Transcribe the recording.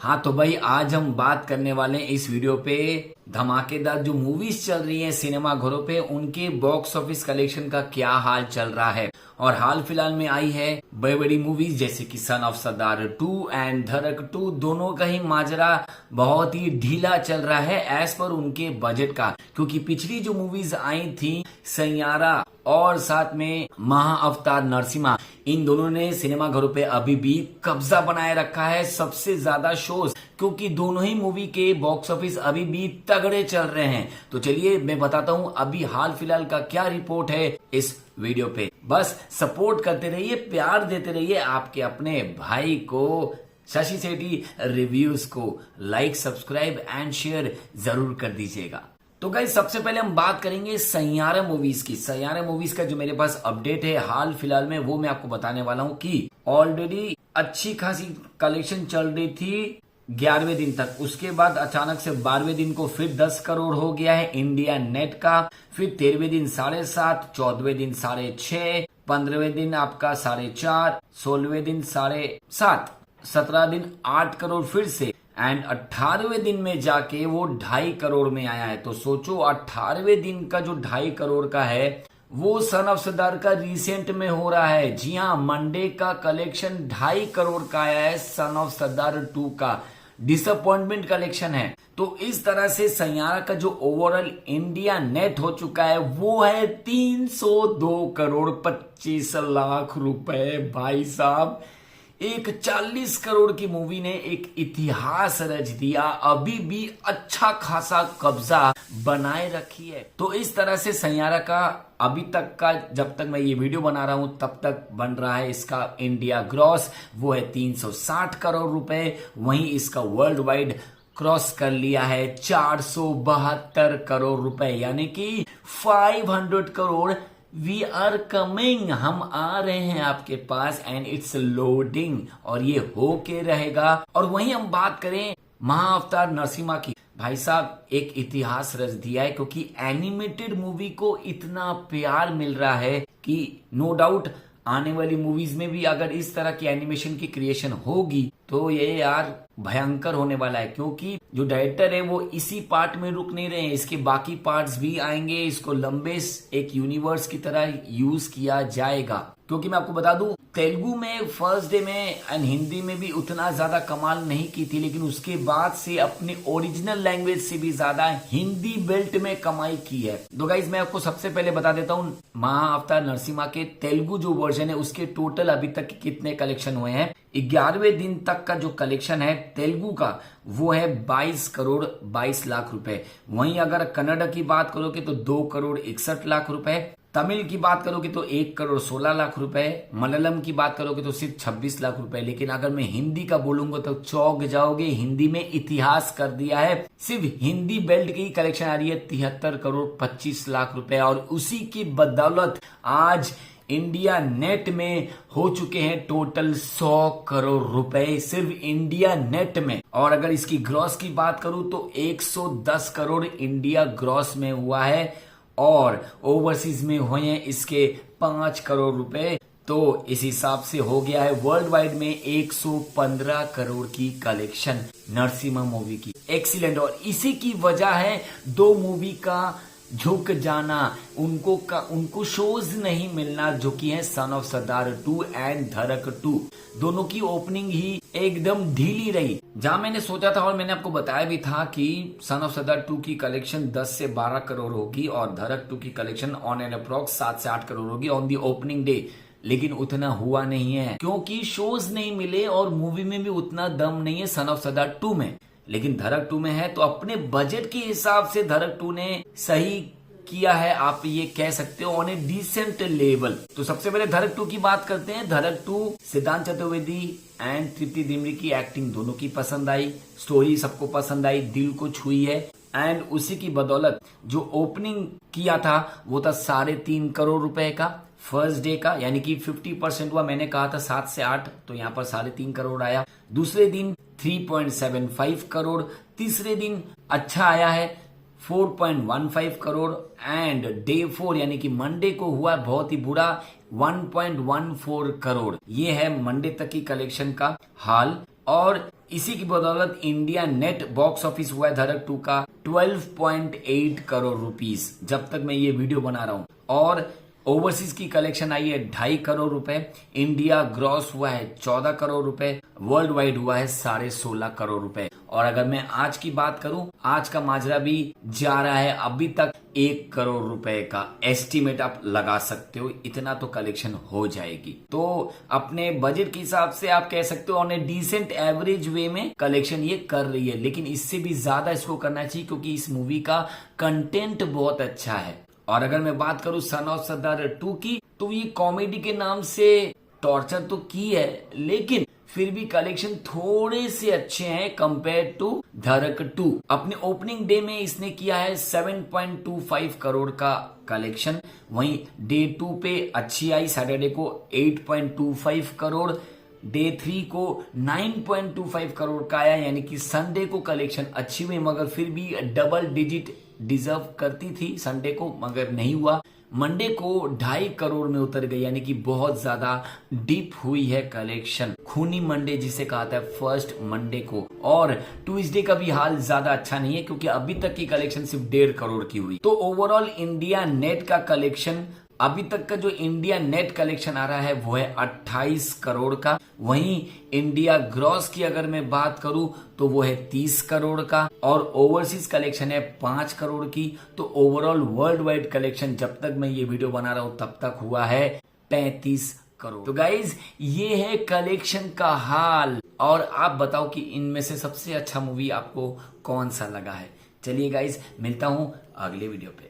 हाँ तो भाई आज हम बात करने वाले हैं इस वीडियो पे धमाकेदार जो मूवीज चल रही हैं सिनेमा घरों पे उनके बॉक्स ऑफिस कलेक्शन का क्या हाल चल रहा है। और हाल फिलहाल में आई है बड़ी बड़ी मूवीज जैसे कि सन ऑफ सरदार 2 एंड धड़क 2, दोनों का ही माजरा बहुत ही ढीला चल रहा है एज पर उनके बजट का, क्योंकि पिछली जो मूवीज आई थी सैयारा और साथ में महाअवतार नरसिम्हा, इन दोनों ने सिनेमा घरों पे अभी भी कब्जा बनाए रखा है सबसे ज्यादा शोज, क्योंकि दोनों ही मूवी के बॉक्स ऑफिस अभी भी तगड़े चल रहे हैं। तो चलिए मैं बताता हूं अभी हाल फिलहाल का क्या रिपोर्ट है इस वीडियो पे। बस सपोर्ट करते रहिए, प्यार देते रहिए आपके अपने भाई को, शशि सेठी रिव्यूज को लाइक, सब्सक्राइब एंड शेयर जरूर कर दीजिएगा। तो गाइस सबसे पहले हम बात करेंगे सैयारा मूवीज की। सैयारा मूवीज का जो मेरे पास अपडेट है हाल फिलहाल में वो मैं आपको बताने वाला हूं कि ऑलरेडी अच्छी खासी कलेक्शन चल रही थी 11वें दिन तक, उसके बाद अचानक से 12वें दिन को फिर 10 करोड़ हो गया है इंडिया नेट का, फिर 13वें दिन 7.5, 14वें दिन 6.5, 15वें दिन आपका 4.5, 16वें दिन 7.5, 17 दिन 8 करोड़ फिर से, एंड 18वें दिन में जाके वो 2.5 करोड़ में आया है। तो सोचो 18वें दिन का जो 2.5 करोड़ का है वो सन ऑफ सरदार का रिसेंट में हो रहा है। जी हाँ, मंडे का कलेक्शन 2.5 करोड़ का आया है सन ऑफ सरदार 2 का, डिसअपॉइंटमेंट कलेक्शन है। तो इस तरह से सैयारा का जो ओवरऑल इंडिया नेट हो चुका है वो है 302 करोड़ 25 लाख रुपए। भाई साहब, एक 40 करोड़ की मूवी ने एक इतिहास रच दिया, अभी भी अच्छा खासा कब्जा बनाए रखी है। तो इस तरह से सैयारा का अभी तक का, जब तक मैं ये वीडियो बना रहा हूं तब तक बन रहा है इसका इंडिया ग्रॉस, वो है 360 करोड़ रुपए। वहीं इसका वर्ल्ड वाइड क्रॉस कर लिया है 472 करोड़ रुपए, यानी कि 500 करोड़। वी आर कमिंग, हम आ रहे हैं आपके पास एंड इट्स लोडिंग, और ये हो के रहेगा। और वहीं हम बात करें महाअवतार नरसिम्हा की, भाई साहब एक इतिहास रच दिया है, क्योंकि एनिमेटेड मूवी को इतना प्यार मिल रहा है कि नो डाउट आने वाली मूवीज में भी अगर इस तरह की एनिमेशन की क्रिएशन होगी तो ये यार भयंकर होने वाला है, क्योंकि जो डायरेक्टर है वो इसी पार्ट में रुक नहीं रहे हैं, इसके बाकी पार्ट्स भी आएंगे, इसको लंबे एक यूनिवर्स की तरह यूज किया जाएगा। क्योंकि मैं आपको बता दूं तेलुगु में फर्स्ट डे में एंड हिंदी में भी उतना ज्यादा कमाल नहीं की थी, लेकिन उसके बाद से अपने ओरिजिनल लैंग्वेज से भी ज्यादा हिंदी बेल्ट में कमाई की है। तो गाइज मैं आपको सबसे पहले बता देता हूँ महाअवतार नरसिम्हा के तेलुगु जो वर्जन है उसके टोटल अभी तक कितने कलेक्शन हुए हैं। 11वें दिन तक का जो कलेक्शन है तेलुगु का वो है 22 करोड़ 22 लाख रुपए। वहीं अगर कन्नड़ की बात करोगे तो 2 करोड़ 61 लाख रुपए, तमिल की बात करोगे तो 1 करोड़ 16 लाख रुपए, मलयालम की बात करोगे तो सिर्फ 26 लाख रुपए। लेकिन अगर मैं हिंदी का बोलूंगा तो चौंक जाओगे, हिंदी में इतिहास कर दिया है। सिर्फ हिंदी बेल्ट की कलेक्शन आ रही है 73 करोड़ 25 लाख रुपए, और उसी की बदौलत आज इंडिया नेट में हो चुके हैं टोटल 100 करोड़ रुपए सिर्फ इंडिया नेट में। और अगर इसकी ग्रॉस की बात करूं तो 110 करोड़ इंडिया ग्रॉस में हुआ है, और ओवरसीज में हुए हैं इसके 5 करोड़ रुपए। तो इस हिसाब से हो गया है वर्ल्ड वाइड में 115 करोड़ की कलेक्शन नरसिम्हा मूवी की। एक्सीलेंट। और इसी की वजह है दो मूवी का झुक जाना, उनको शोज नहीं मिलना, जो कि है सन ऑफ सरदार 2 एंड धड़क 2। दोनों की ओपनिंग ही एकदम ढीली रही। जहां मैंने सोचा था और मैंने आपको बताया भी था कि सन ऑफ सरदार 2 की कलेक्शन 10 से 12 करोड़ होगी और धड़क 2 की कलेक्शन ऑन एन अप्रॉक्स 7 से 8 करोड़ होगी ऑन दी ओपनिंग डे, लेकिन उतना हुआ नहीं है क्योंकि शोज नहीं मिले और मूवी में भी उतना दम नहीं है सन ऑफ सरदार 2 में। लेकिन धड़क 2 में है, तो अपने बजट के हिसाब से धड़क 2 ने सही किया है, आप ये कह सकते हो ऑन ए डिसेंट लेवल। तो सबसे पहले धड़क 2 की बात करते हैं। धड़क 2 सिद्धांत चतुर्वेदी एंड तृप्ति डिमरी की एक्टिंग दोनों की पसंद आई, स्टोरी सबको पसंद आई, दिल को छुई है, एंड उसी की बदौलत जो ओपनिंग किया था वो था 3.5 करोड़ रुपए का फर्स्ट डे का, यानी कि 50% हुआ। मैंने कहा था 7 से 8, तो यहाँ पर 3.5 करोड़ आया। दूसरे दिन 3.75 करोड़, तीसरे दिन अच्छा आया है 4.15 करोड़, एंड डे 4 यानी कि मंडे को हुआ बहुत ही बुरा 1.14 करोड़। ये है मंडे तक की कलेक्शन का हाल। और इसी की बदौलत इंडिया नेट बॉक्स ऑफिस हुआ है धड़क 2 का 12.8 करोड़ रुपीस जब तक मैं ये वीडियो बना रहा हूं। और ओवरसीज की कलेक्शन आई है 2.5 करोड़ रुपए। इंडिया ग्रॉस हुआ है 14 करोड़ रुपए। वर्ल्ड वाइड हुआ है 16.5 करोड़ रुपए। और अगर मैं आज की बात करूं, आज का माजरा भी जा रहा है अभी तक 1 करोड़ रुपए का एस्टिमेट आप लगा सकते हो, इतना तो कलेक्शन हो जाएगी। तो अपने बजट के हिसाब से आप कह सकते हो ऑन ए डिसेंट एवरेज वे में कलेक्शन ये कर रही है, लेकिन इससे भी ज्यादा इसको करना चाहिए क्योंकि इस मूवी का कंटेंट बहुत अच्छा है। और अगर मैं बात करूं सन ऑफ सरदार 2 की, तो ये कॉमेडी के नाम से टॉर्चर तो की है, लेकिन फिर भी कलेक्शन थोड़े से अच्छे हैं कंपेयर टू धड़क 2। अपने ओपनिंग डे में इसने किया है 7.25 करोड़ का कलेक्शन। वहीं डे 2 पे अच्छी आई, सैटरडे को 8.25 करोड़, डे 3 को 9.25 करोड़ का आया, यानी कि संडे को कलेक्शन अच्छी हुई, मगर फिर भी डबल डिजिट डिजर्व करती थी संडे को, मगर नहीं हुआ। मंडे को 2.5 करोड़ में उतर गई, यानी कि बहुत ज्यादा डीप हुई है कलेक्शन, खूनी मंडे जिसे कहा था फर्स्ट मंडे को। और ट्यूसडे का भी हाल ज्यादा अच्छा नहीं है क्योंकि अभी तक की कलेक्शन सिर्फ 1.5 करोड़ की हुई। तो ओवरऑल इंडिया नेट का कलेक्शन, अभी तक का जो इंडिया नेट कलेक्शन आ रहा है वो है 28 करोड़ का। वहीं इंडिया ग्रॉस की अगर मैं बात करूं तो वो है 30 करोड़ का। और ओवरसीज कलेक्शन है 5 करोड़ की। तो ओवरऑल वर्ल्ड वाइड कलेक्शन जब तक मैं ये वीडियो बना रहा हूं तब तक हुआ है 35 करोड़। तो गाइज ये है कलेक्शन का हाल। और आप बताओ कि इनमें से सबसे अच्छा मूवी आपको कौन सा लगा है। चलिए गाइज, मिलता हूं अगले वीडियो पे।